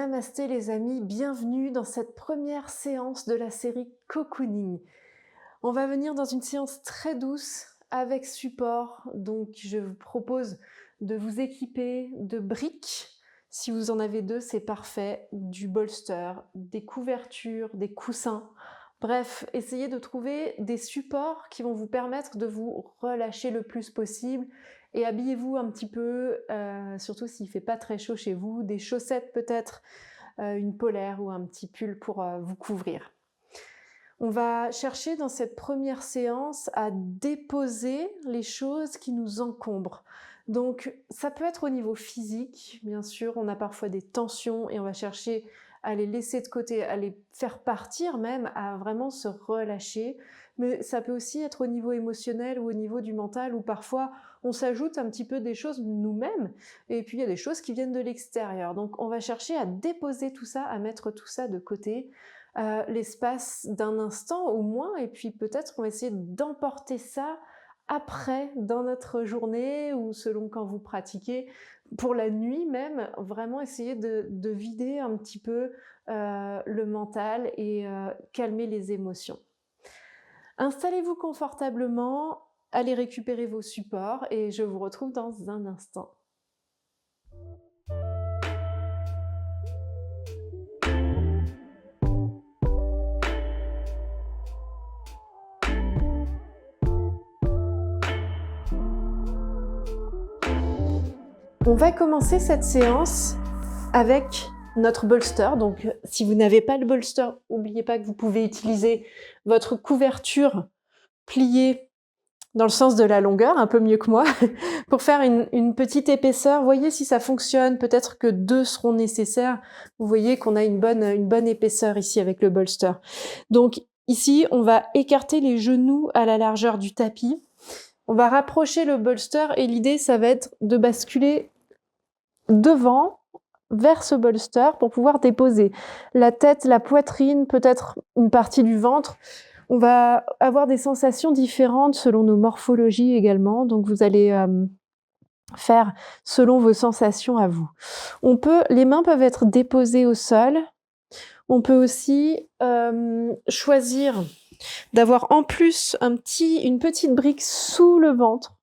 Namasté les amis, bienvenue dans cette première séance de la série Cocooning. On va venir dans une séance très douce avec support, donc je vous propose de vous équiper de briques. Si vous en avez deux, c'est parfait, du bolster, des couvertures, des coussins. Bref, essayez de trouver des supports qui vont vous permettre de vous relâcher le plus possible et habillez-vous un petit peu, surtout s'il ne fait pas très chaud chez vous, des chaussettes peut-être, une polaire ou un petit pull pour vous couvrir. On va chercher dans cette première séance à déposer les choses qui nous encombrent. Donc ça peut être au niveau physique, bien sûr, on a parfois des tensions et on va chercher à les laisser de côté, à les faire partir même, à vraiment se relâcher. Mais ça peut aussi être au niveau émotionnel ou au niveau du mental où parfois on s'ajoute un petit peu des choses nous-mêmes et puis il y a des choses qui viennent de l'extérieur. Donc on va chercher à déposer tout ça, à mettre tout ça de côté l'espace d'un instant au moins, et puis peut-être on va essayer d'emporter ça après dans notre journée ou selon quand vous pratiquez, pour la nuit même, vraiment essayer de vider un petit peu le mental et calmer les émotions. Installez-vous confortablement, allez récupérer vos supports et je vous retrouve dans un instant. On va commencer cette séance avec notre bolster. Donc, si vous n'avez pas le bolster, n'oubliez pas que vous pouvez utiliser votre couverture pliée dans le sens de la longueur, un peu mieux que moi, pour faire une petite épaisseur. Voyez si ça fonctionne. Peut-être que 2 seront nécessaires. Vous voyez qu'on a une bonne épaisseur ici avec le bolster. Donc, ici, on va écarter les genoux à la largeur du tapis. On va rapprocher le bolster et l'idée, ça va être de basculer devant vers ce bolster pour pouvoir déposer la tête, la poitrine, peut-être une partie du ventre. On va avoir des sensations différentes selon nos morphologies également, donc vous allez faire selon vos sensations à vous. Les mains peuvent être déposées au sol. On peut aussi choisir d'avoir en plus une petite brique sous le ventre.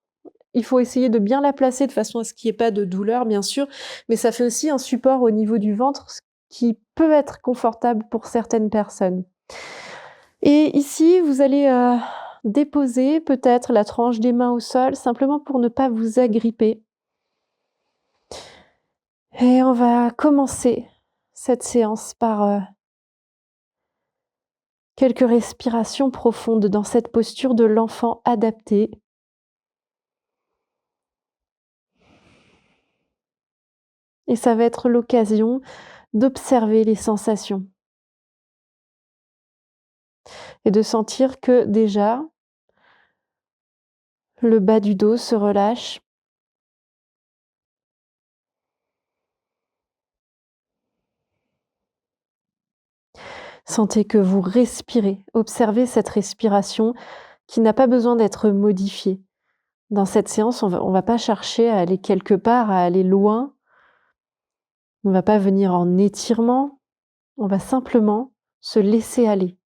Il faut essayer de bien la placer de façon à ce qu'il n'y ait pas de douleur, bien sûr, mais ça fait aussi un support au niveau du ventre, ce qui peut être confortable pour certaines personnes. Et ici, vous allez déposer peut-être la tranche des mains au sol, simplement pour ne pas vous agripper. Et on va commencer cette séance par quelques respirations profondes dans cette posture de l'enfant adapté. Et ça va être l'occasion d'observer les sensations. Et de sentir que déjà, le bas du dos se relâche. Sentez que vous respirez. Observez cette respiration qui n'a pas besoin d'être modifiée. Dans cette séance, on va pas chercher à aller quelque part, à aller loin. On ne va pas venir en étirement. On va simplement se laisser aller.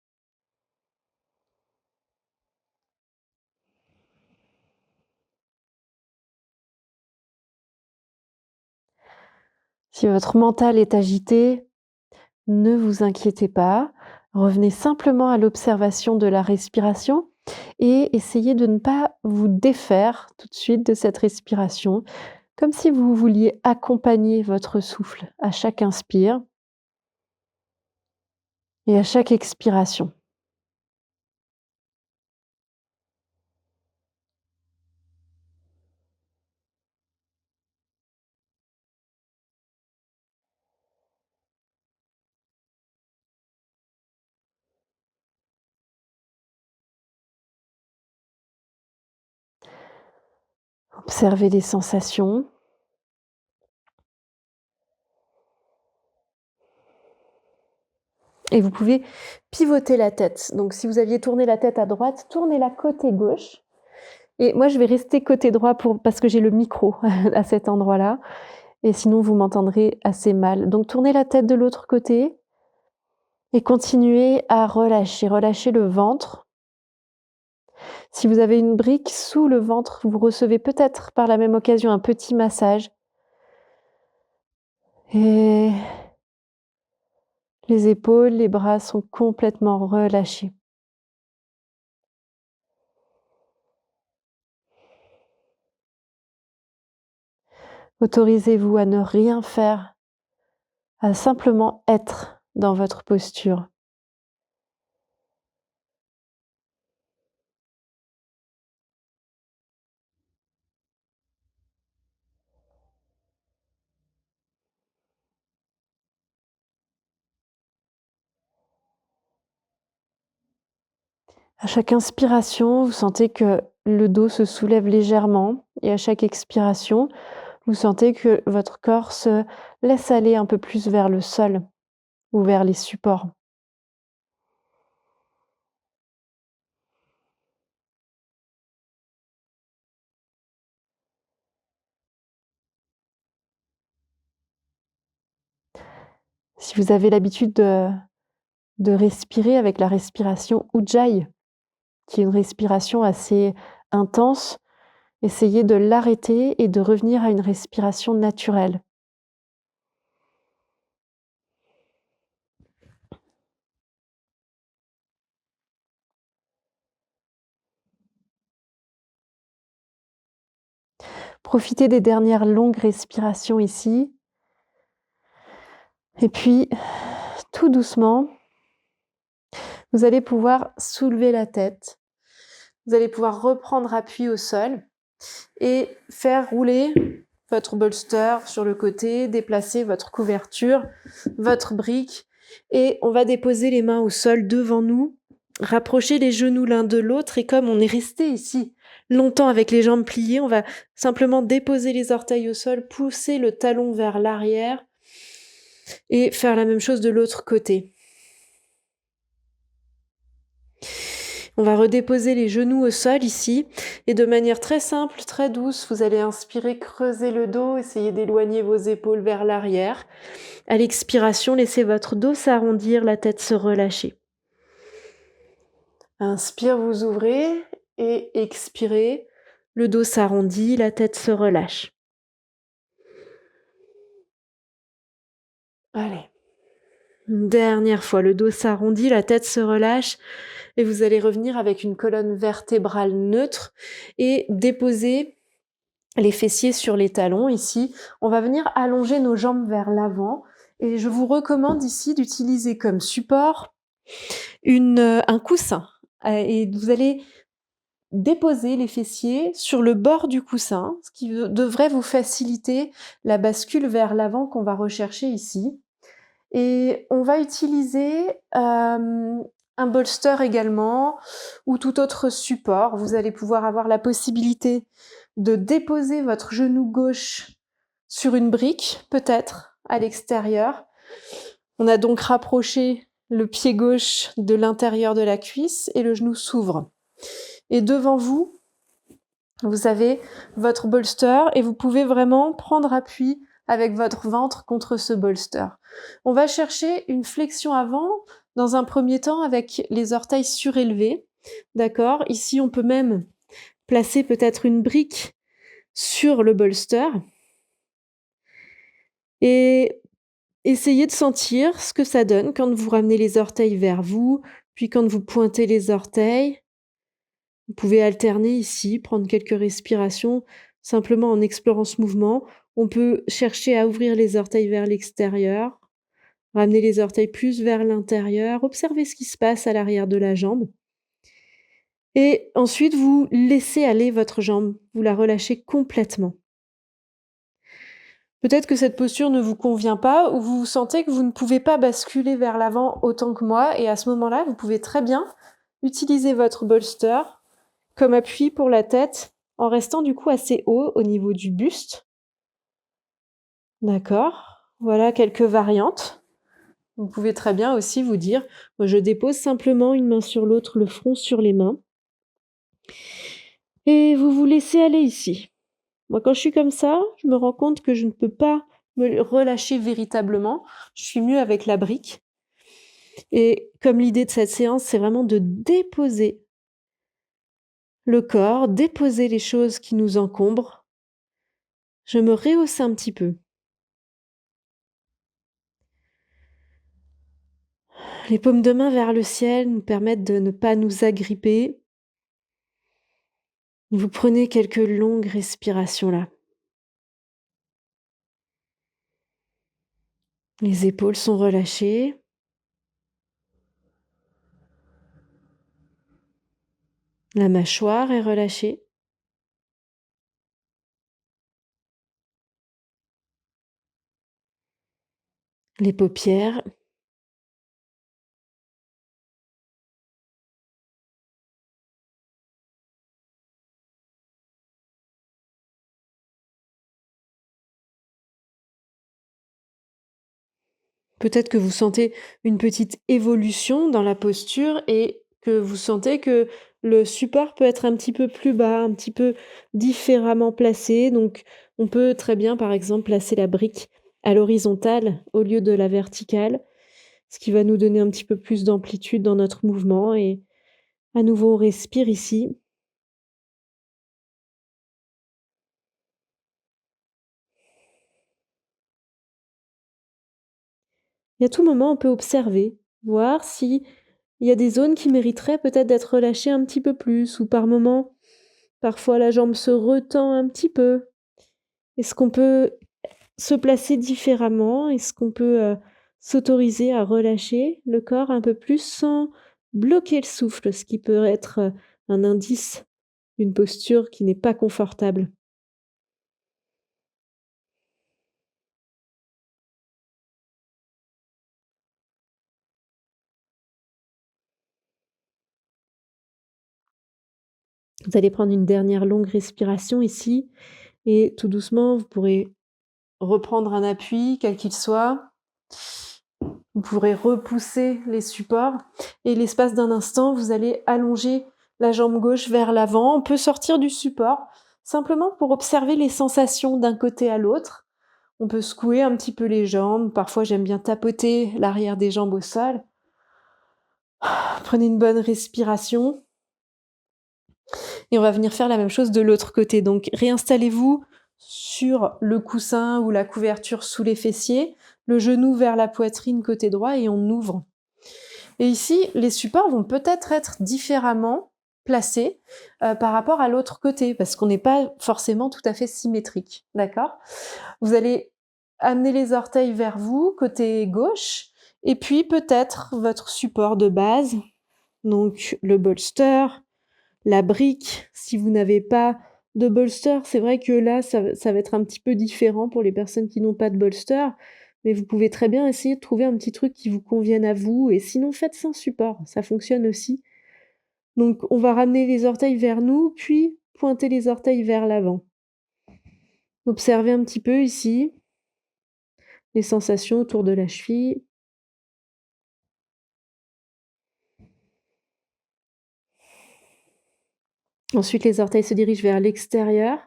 Si votre mental est agité, ne vous inquiétez pas. Revenez simplement à l'observation de la respiration et essayez de ne pas vous défaire tout de suite de cette respiration, comme si vous vouliez accompagner votre souffle à chaque inspire et à chaque expiration. Observez les sensations. Et vous pouvez pivoter la tête. Donc si vous aviez tourné la tête à droite, tournez-la côté gauche. Et moi, je vais rester côté droit parce que j'ai le micro à cet endroit-là. et sinon vous m'entendrez assez mal. Donc tournez la tête de l'autre côté et continuez à relâcher. Relâchez le ventre. Si vous avez une brique sous le ventre, vous recevez peut-être par la même occasion un petit massage. Et les épaules, les bras sont complètement relâchés. Autorisez-vous à ne rien faire, à simplement être dans votre posture. À chaque inspiration, vous sentez que le dos se soulève légèrement et à chaque expiration, vous sentez que votre corps se laisse aller un peu plus vers le sol ou vers les supports. Si vous avez l'habitude de respirer avec la respiration Ujjayi, qui est une respiration assez intense, essayez de l'arrêter et de revenir à une respiration naturelle. Profitez des dernières longues respirations ici. Et puis, tout doucement, vous allez pouvoir soulever la tête. Vous allez pouvoir reprendre appui au sol et faire rouler votre bolster sur le côté, déplacer votre couverture, votre brique et on va déposer les mains au sol devant nous, rapprocher les genoux l'un de l'autre et comme on est resté ici longtemps avec les jambes pliées, on va simplement déposer les orteils au sol, pousser le talon vers l'arrière et faire la même chose de l'autre côté. On va redéposer les genoux au sol ici et de manière très simple, très douce, vous allez inspirer, creuser le dos, essayer d'éloigner vos épaules vers l'arrière. À l'expiration, laissez votre dos s'arrondir, la tête se relâcher. Inspire, vous ouvrez et expirez, le dos s'arrondit, la tête se relâche. Allez. Une dernière fois, le dos s'arrondit, la tête se relâche et vous allez revenir avec une colonne vertébrale neutre et déposer les fessiers sur les talons ici. On va venir allonger nos jambes vers l'avant et je vous recommande ici d'utiliser comme support un coussin. Et vous allez déposer les fessiers sur le bord du coussin, ce qui devrait vous faciliter la bascule vers l'avant qu'on va rechercher ici. Et on va utiliser un bolster également ou tout autre support. Vous allez pouvoir avoir la possibilité de déposer votre genou gauche sur une brique, peut-être, à l'extérieur. On a donc rapproché le pied gauche de l'intérieur de la cuisse et le genou s'ouvre. Et devant vous, vous avez votre bolster et vous pouvez vraiment prendre appui avec votre ventre contre ce bolster. On va chercher une flexion avant, dans un premier temps, avec les orteils surélevés. D'accord ? Ici, on peut même placer peut-être une brique sur le bolster et essayez de sentir ce que ça donne quand vous ramenez les orteils vers vous, puis quand vous pointez les orteils. Vous pouvez alterner ici, prendre quelques respirations, simplement en explorant ce mouvement. On peut chercher à ouvrir les orteils vers l'extérieur, ramener les orteils plus vers l'intérieur, observer ce qui se passe à l'arrière de la jambe. Et ensuite, vous laissez aller votre jambe, vous la relâchez complètement. Peut-être que cette posture ne vous convient pas ou vous sentez que vous ne pouvez pas basculer vers l'avant autant que moi et à ce moment-là, vous pouvez très bien utiliser votre bolster comme appui pour la tête en restant du coup assez haut au niveau du buste. D'accord. Voilà quelques variantes. Vous pouvez très bien aussi vous dire, moi je dépose simplement une main sur l'autre, le front sur les mains. Et vous vous laissez aller ici. Moi quand je suis comme ça, je me rends compte que je ne peux pas me relâcher véritablement. Je suis mieux avec la brique et comme l'idée de cette séance, c'est vraiment de déposer le corps, déposer les choses qui nous encombrent, je me rehausse un petit peu. Les paumes de main vers le ciel nous permettent de ne pas nous agripper. Vous prenez quelques longues respirations là. Les épaules sont relâchées. La mâchoire est relâchée. Les paupières. Peut-être que vous sentez une petite évolution dans la posture et que vous sentez que le support peut être un petit peu plus bas, un petit peu différemment placé. Donc, on peut très bien, par exemple, placer la brique à l'horizontale au lieu de la verticale, ce qui va nous donner un petit peu plus d'amplitude dans notre mouvement. Et à nouveau, on respire ici. Et à tout moment, on peut observer, voir si il y a des zones qui mériteraient peut-être d'être relâchées un petit peu plus, ou par moment, parfois la jambe se retend un petit peu. Est-ce qu'on peut se placer différemment? Est-ce qu'on peut, s'autoriser à relâcher le corps un peu plus sans bloquer le souffle? Ce qui peut être, un indice d'une posture qui n'est pas confortable. Vous allez prendre une dernière longue respiration ici et tout doucement, vous pourrez reprendre un appui, quel qu'il soit. Vous pourrez repousser les supports et l'espace d'un instant, vous allez allonger la jambe gauche vers l'avant. On peut sortir du support simplement pour observer les sensations d'un côté à l'autre. On peut secouer un petit peu les jambes. Parfois, j'aime bien tapoter l'arrière des jambes au sol. Prenez une bonne respiration et on va venir faire la même chose de l'autre côté. Donc, réinstallez-vous sur le coussin ou la couverture sous les fessiers, le genou vers la poitrine côté droit et on ouvre. Et ici, les supports vont peut-être être différemment placés par rapport à l'autre côté, parce qu'on n'est pas forcément tout à fait symétrique, d'accord? Vous allez amener les orteils vers vous, côté gauche, et puis peut-être votre support de base, donc le bolster, la brique. Si vous n'avez pas de bolster, c'est vrai que là, ça va être un petit peu différent pour les personnes qui n'ont pas de bolster, mais vous pouvez très bien essayer de trouver un petit truc qui vous convienne à vous et sinon faites sans support, ça fonctionne aussi. Donc on va ramener les orteils vers nous, puis pointer les orteils vers l'avant. Observez un petit peu ici les sensations autour de la cheville. Ensuite, les orteils se dirigent vers l'extérieur,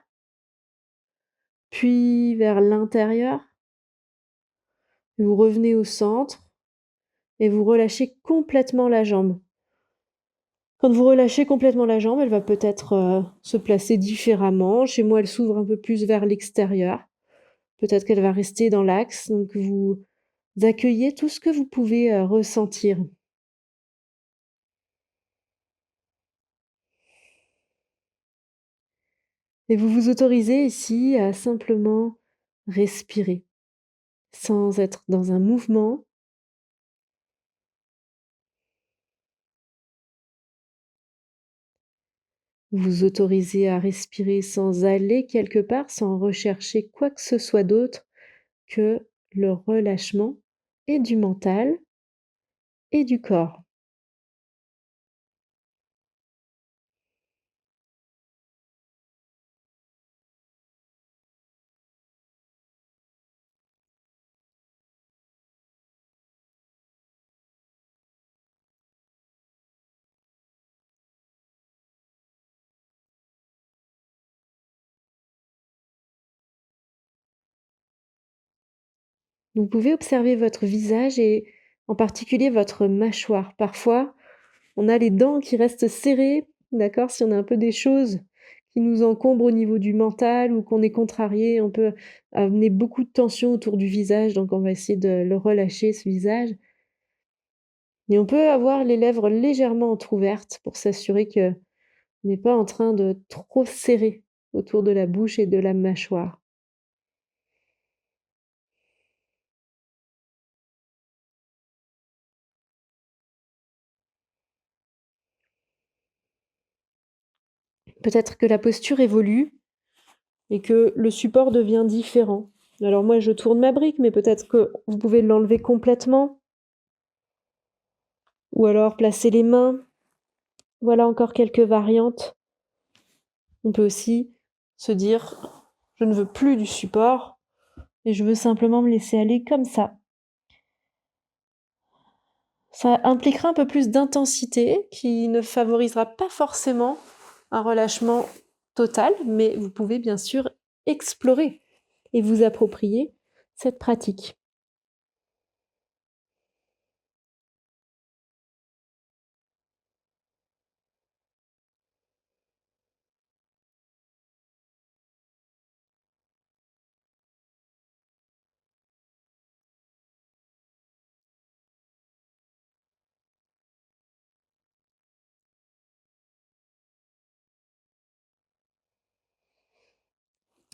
puis vers l'intérieur. Vous revenez au centre et vous relâchez complètement la jambe. Quand vous relâchez complètement la jambe, elle va peut-être, se placer différemment. Chez moi, elle s'ouvre un peu plus vers l'extérieur. Peut-être qu'elle va rester dans l'axe, donc vous accueillez tout ce que vous pouvez, ressentir et vous vous autorisez ici à simplement respirer, sans être dans un mouvement. Vous vous autorisez à respirer sans aller quelque part, sans rechercher quoi que ce soit d'autre que le relâchement et du mental et du corps. Vous pouvez observer votre visage et en particulier votre mâchoire. Parfois, on a les dents qui restent serrées, d'accord? Si on a un peu des choses qui nous encombrent au niveau du mental ou qu'on est contrarié, on peut amener beaucoup de tension autour du visage, donc on va essayer de le relâcher, ce visage. Et on peut avoir les lèvres légèrement entr'ouvertes pour s'assurer qu'on n'est pas en train de trop serrer autour de la bouche et de la mâchoire. Peut-être que la posture évolue et que le support devient différent. Alors moi, je tourne ma brique, mais peut-être que vous pouvez l'enlever complètement ou alors placer les mains. Voilà encore quelques variantes. On peut aussi se dire: «Je ne veux plus du support et je veux simplement me laisser aller comme ça». Ça impliquera un peu plus d'intensité qui ne favorisera pas forcément un relâchement total, mais vous pouvez bien sûr explorer et vous approprier cette pratique.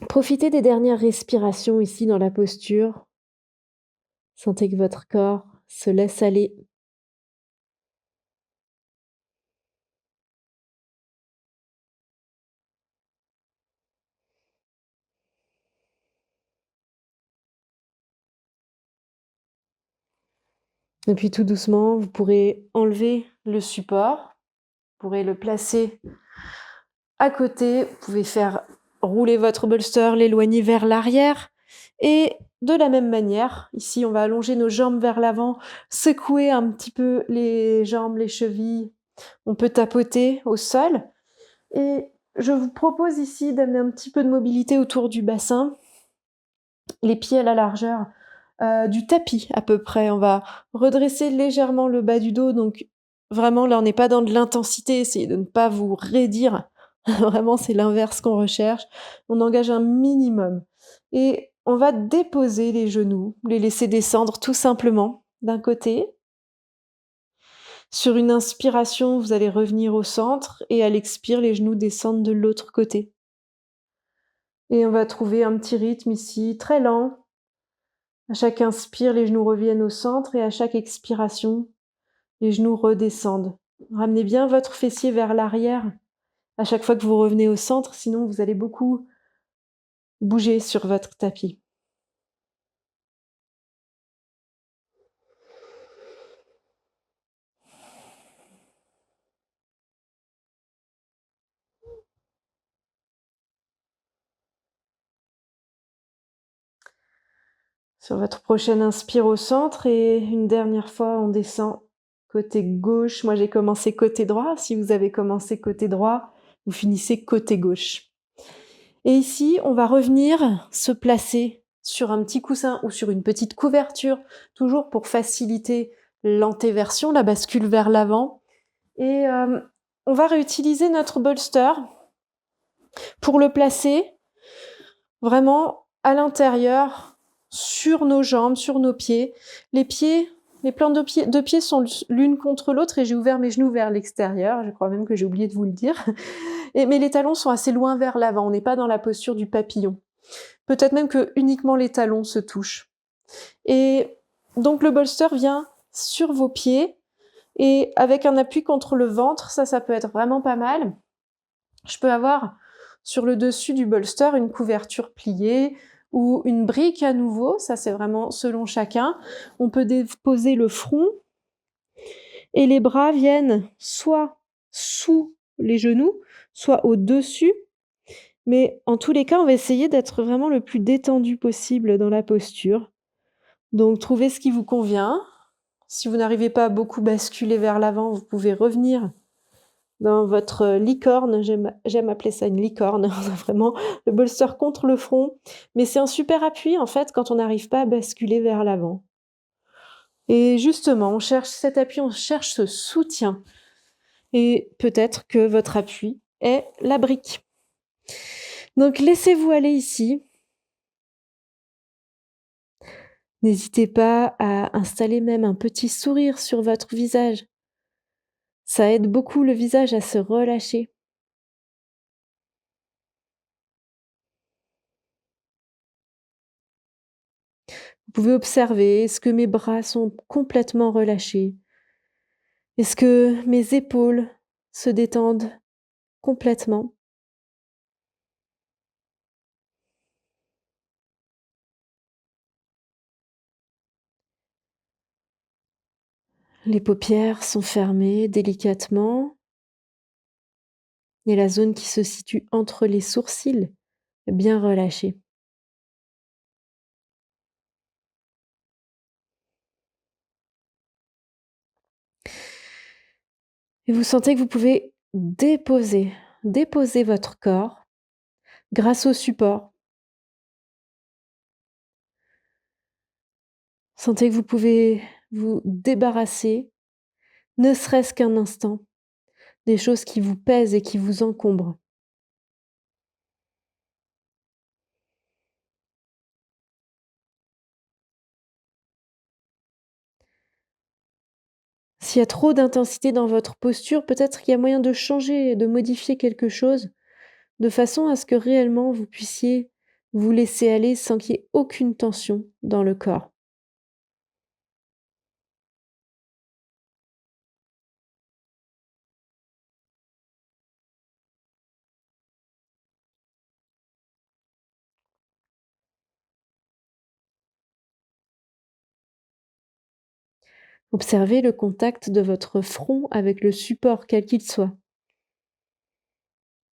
Profitez des dernières respirations ici dans la posture. Sentez que votre corps se laisse aller. Et puis tout doucement, vous pourrez enlever le support, vous pourrez le placer à côté, vous pouvez faire rouler votre bolster, l'éloigner vers l'arrière et de la même manière, ici on va allonger nos jambes vers l'avant, secouer un petit peu les jambes, les chevilles, on peut tapoter au sol et je vous propose ici d'amener un petit peu de mobilité autour du bassin, les pieds à la largeur du tapis à peu près. On va redresser légèrement le bas du dos, donc vraiment là on n'est pas dans de l'intensité, essayez de ne pas vous raidir. Vraiment c'est l'inverse qu'on recherche. On engage un minimum et on va déposer les genoux, les laisser descendre tout simplement d'un côté. Sur une inspiration, vous allez revenir au centre et à l'expire, les genoux descendent de l'autre côté. Et on va trouver un petit rythme ici très lent. À chaque inspire, les genoux reviennent au centre et à chaque expiration, les genoux redescendent. Ramenez bien votre fessier vers l'arrière à chaque fois que vous revenez au centre, sinon vous allez beaucoup bouger sur votre tapis. Sur votre prochaine inspire au centre et une dernière fois, on descend côté gauche. Moi, j'ai commencé côté droit. Si vous avez commencé côté droit, vous finissez côté gauche. Et ici, on va revenir se placer sur un petit coussin ou sur une petite couverture, toujours pour faciliter l'antéversion, la bascule vers l'avant. Et on va réutiliser notre bolster pour le placer vraiment à l'intérieur, sur nos jambes, sur nos pieds. Les plantes de pieds sont l'une contre l'autre et j'ai ouvert mes genoux vers l'extérieur. Je crois même que j'ai oublié de vous le dire. Mais les talons sont assez loin vers l'avant. On n'est pas dans la posture du papillon. Peut-être même que uniquement les talons se touchent. Et donc le bolster vient sur vos pieds et avec un appui contre le ventre, ça peut être vraiment pas mal. Je peux avoir sur le dessus du bolster une couverture pliée ou une brique à nouveau, ça c'est vraiment selon chacun. On peut déposer le front et les bras viennent soit sous les genoux, soit au-dessus. Mais en tous les cas, on va essayer d'être vraiment le plus détendu possible dans la posture. Donc trouvez ce qui vous convient. Si vous n'arrivez pas à beaucoup basculer vers l'avant, vous pouvez revenir dans votre licorne, j'aime appeler ça une licorne, on a vraiment le bolster contre le front, mais c'est un super appui en fait quand on n'arrive pas à basculer vers l'avant. Et justement, on cherche cet appui, on cherche ce soutien et peut-être que votre appui est la brique. Donc laissez-vous aller ici. N'hésitez pas à installer même un petit sourire sur votre visage. Ça aide beaucoup le visage à se relâcher. Vous pouvez observer, est-ce que mes bras sont complètement relâchés? Est-ce que mes épaules se détendent complètement? Les paupières sont fermées délicatement et la zone qui se situe entre les sourcils est bien relâchée. Et vous sentez que vous pouvez déposer votre corps grâce au support. Sentez que vous pouvez vous débarrasser, ne serait-ce qu'un instant, des choses qui vous pèsent et qui vous encombrent. S'il y a trop d'intensité dans votre posture, peut-être qu'il y a moyen de changer, de modifier quelque chose, de façon à ce que réellement vous puissiez vous laisser aller sans qu'il y ait aucune tension dans le corps. Observez le contact de votre front avec le support, quel qu'il soit.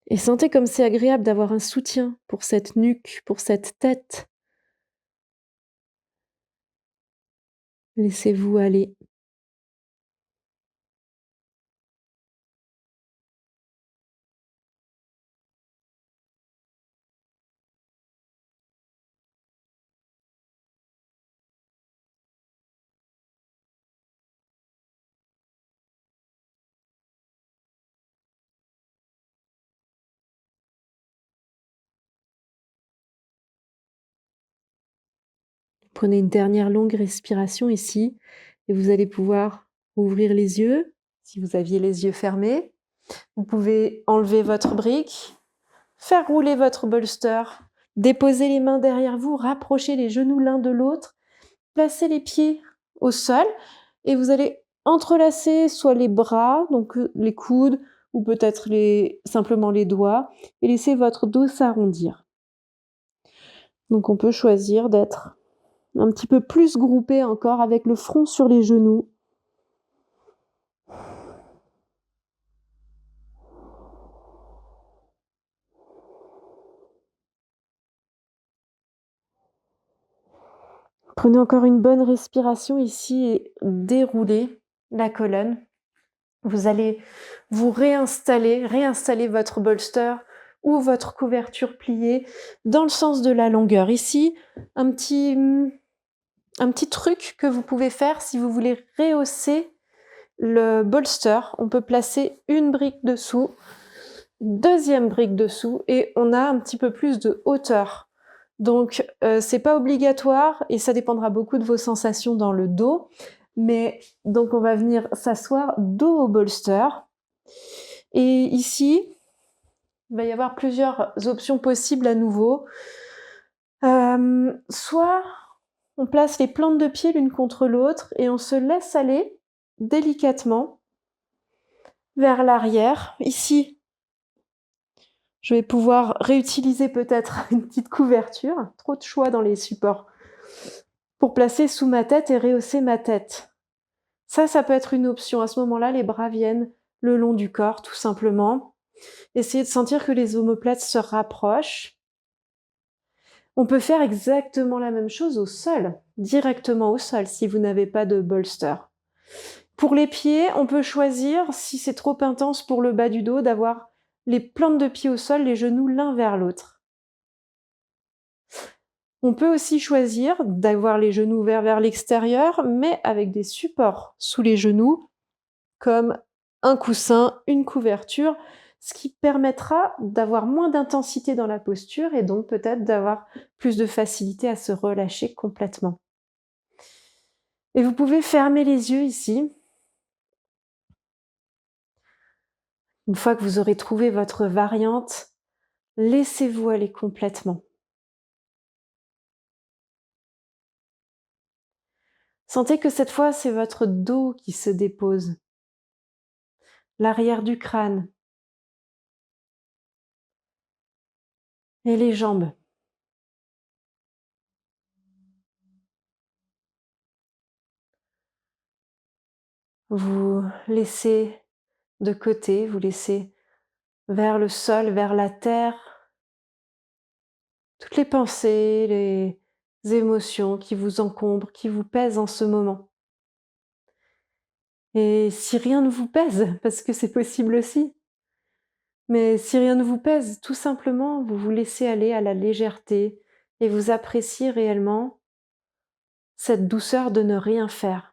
Et sentez comme c'est agréable d'avoir un soutien pour cette nuque, pour cette tête. Laissez-vous aller. Prenez une dernière longue respiration ici et vous allez pouvoir ouvrir les yeux si vous aviez les yeux fermés. Vous pouvez enlever votre brique, faire rouler votre bolster, déposer les mains derrière vous, rapprocher les genoux l'un de l'autre, placer les pieds au sol et vous allez entrelacer soit les bras, donc les coudes ou peut-être simplement les doigts et laisser votre dos s'arrondir. Donc on peut choisir d'être un petit peu plus groupé encore avec le front sur les genoux. Prenez encore une bonne respiration ici et déroulez la colonne. Vous allez vous réinstaller votre bolster ou votre couverture pliée dans le sens de la longueur. Ici, un petit truc que vous pouvez faire si vous voulez rehausser le bolster. On peut placer une brique dessous, deuxième brique dessous et on a un petit peu plus de hauteur. Donc, c'est pas obligatoire et ça dépendra beaucoup de vos sensations dans le dos. Mais donc, on va venir s'asseoir dos au bolster. Et ici, il va y avoir plusieurs options possibles à nouveau. Soit on place les plantes de pied l'une contre l'autre et on se laisse aller délicatement vers l'arrière. Ici, je vais pouvoir réutiliser peut-être une petite couverture, trop de choix dans les supports, pour placer sous ma tête et rehausser ma tête. Ça peut être une option. À ce moment-là, les bras viennent le long du corps, tout simplement. Essayez de sentir que les omoplates se rapprochent. On peut faire exactement la même chose au sol, directement au sol, si vous n'avez pas de bolster. Pour les pieds, on peut choisir, si c'est trop intense pour le bas du dos, d'avoir les plantes de pied au sol, les genoux l'un vers l'autre. On peut aussi choisir d'avoir les genoux ouverts vers l'extérieur, mais avec des supports sous les genoux, comme un coussin, une couverture, ce qui permettra d'avoir moins d'intensité dans la posture et donc peut-être d'avoir plus de facilité à se relâcher complètement. Et vous pouvez fermer les yeux ici. Une fois que vous aurez trouvé votre variante, laissez-vous aller complètement. Sentez que cette fois, c'est votre dos qui se dépose, l'arrière du crâne et les jambes. Vous laissez de côté, vous laissez vers le sol, vers la terre, toutes les pensées, les émotions qui vous encombrent, qui vous pèsent en ce moment. Et si rien ne vous pèse, parce que c'est possible aussi, mais si rien ne vous pèse, tout simplement, vous vous laissez aller à la légèreté et vous appréciez réellement cette douceur de ne rien faire.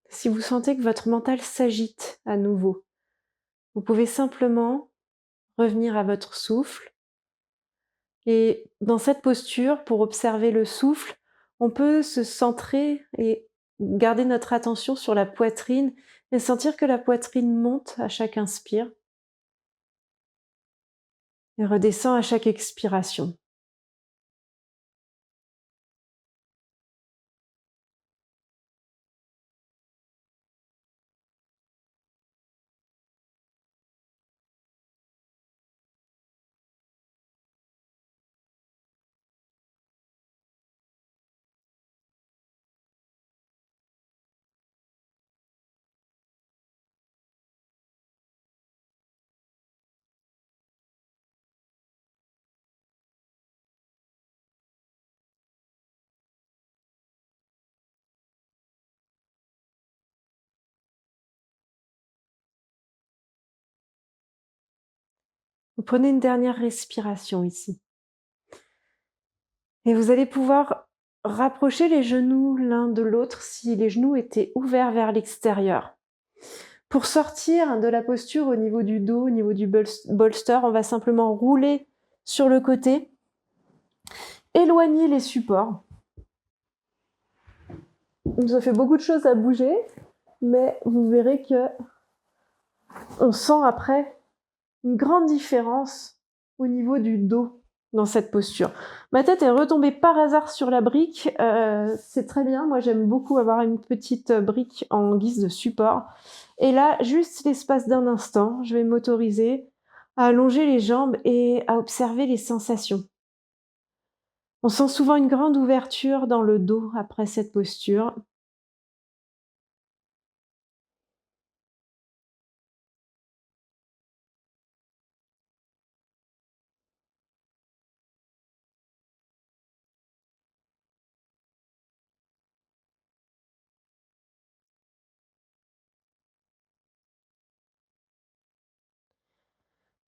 Si vous sentez que votre mental s'agite à nouveau, vous pouvez simplement revenir à votre souffle. Et dans cette posture, pour observer le souffle, on peut se centrer et garder notre attention sur la poitrine et sentir que la poitrine monte à chaque inspire et redescend à chaque expiration. Vous prenez une dernière respiration ici. Et vous allez pouvoir rapprocher les genoux l'un de l'autre si les genoux étaient ouverts vers l'extérieur. Pour sortir de la posture au niveau du dos, au niveau du bolster, on va simplement rouler sur le côté, éloigner les supports. Ça fait beaucoup de choses à bouger, mais vous verrez que on sent après une grande différence au niveau du dos dans cette posture. Ma tête est retombée par hasard sur la brique, c'est très bien, moi j'aime beaucoup avoir une petite brique en guise de support. Et là, juste l'espace d'un instant, je vais m'autoriser à allonger les jambes et à observer les sensations. On sent souvent une grande ouverture dans le dos après cette posture.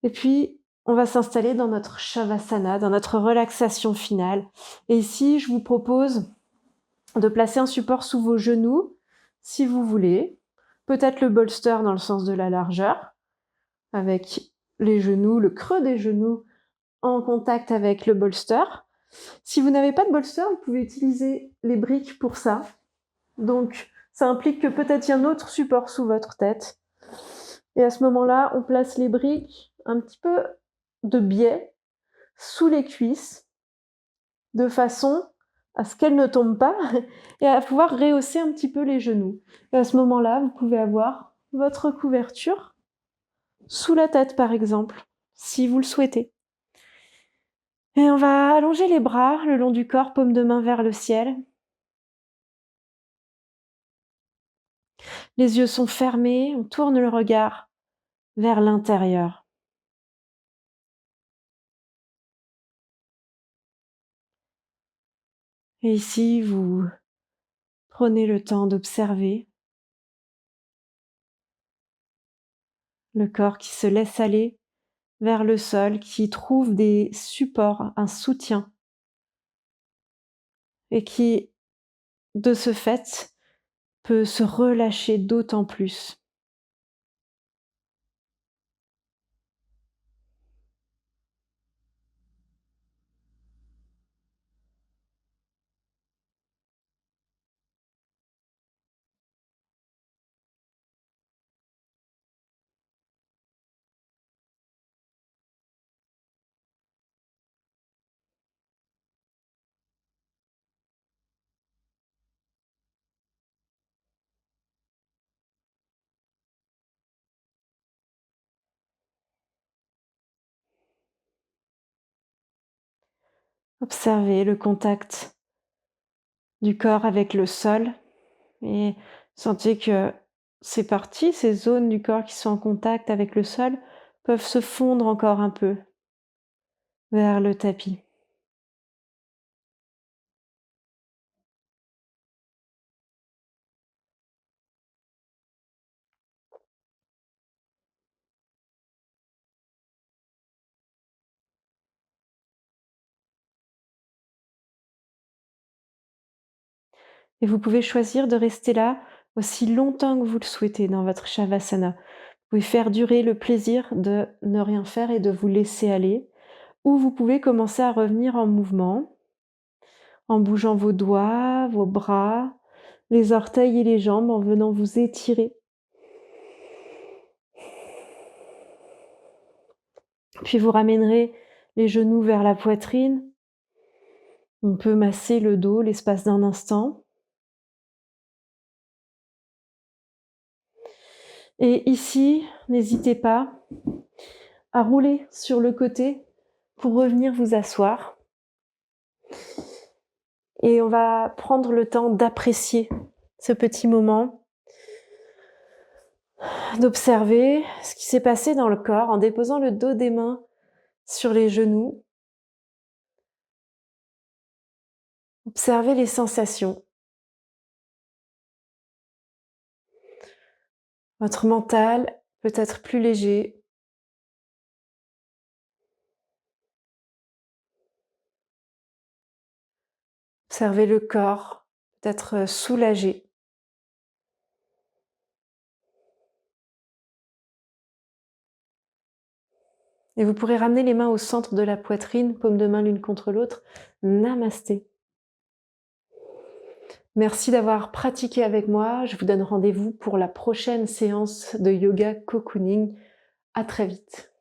Et puis, on va s'installer dans notre Shavasana, dans notre relaxation finale. Et ici, je vous propose de placer un support sous vos genoux, si vous voulez. Peut-être le bolster dans le sens de la largeur, avec les genoux, le creux des genoux en contact avec le bolster. Si vous n'avez pas de bolster, vous pouvez utiliser les briques pour ça. Donc, ça implique que peut-être il y a un autre support sous votre tête. Et à ce moment-là, on place les briques un petit peu de biais sous les cuisses, de façon à ce qu'elles ne tombent pas et à pouvoir rehausser un petit peu les genoux. Et à ce moment-là, vous pouvez avoir votre couverture sous la tête, par exemple, si vous le souhaitez. Et on va allonger les bras le long du corps, paume de main vers le ciel. Les yeux sont fermés, on tourne le regard vers l'intérieur. Et ici, vous prenez le temps d'observer le corps qui se laisse aller vers le sol, qui trouve des supports, un soutien, et qui, de ce fait, peut se relâcher d'autant plus. Observez le contact du corps avec le sol et sentez que ces parties, ces zones du corps qui sont en contact avec le sol peuvent se fondre encore un peu vers le tapis. Et vous pouvez choisir de rester là aussi longtemps que vous le souhaitez dans votre Shavasana. Vous pouvez faire durer le plaisir de ne rien faire et de vous laisser aller, ou vous pouvez commencer à revenir en mouvement, en bougeant vos doigts, vos bras, les orteils et les jambes, en venant vous étirer. Puis vous ramènerez les genoux vers la poitrine. On peut masser le dos l'espace d'un instant. Et ici, n'hésitez pas à rouler sur le côté pour revenir vous asseoir. Et on va prendre le temps d'apprécier ce petit moment, d'observer ce qui s'est passé dans le corps en déposant le dos des mains sur les genoux. Observez les sensations. Votre mental peut être plus léger. Observez le corps, peut-être soulagé. Et vous pourrez ramener les mains au centre de la poitrine, paumes de main l'une contre l'autre. Namasté. Merci d'avoir pratiqué avec moi. Je vous donne rendez-vous pour la prochaine séance de yoga cocooning. À très vite.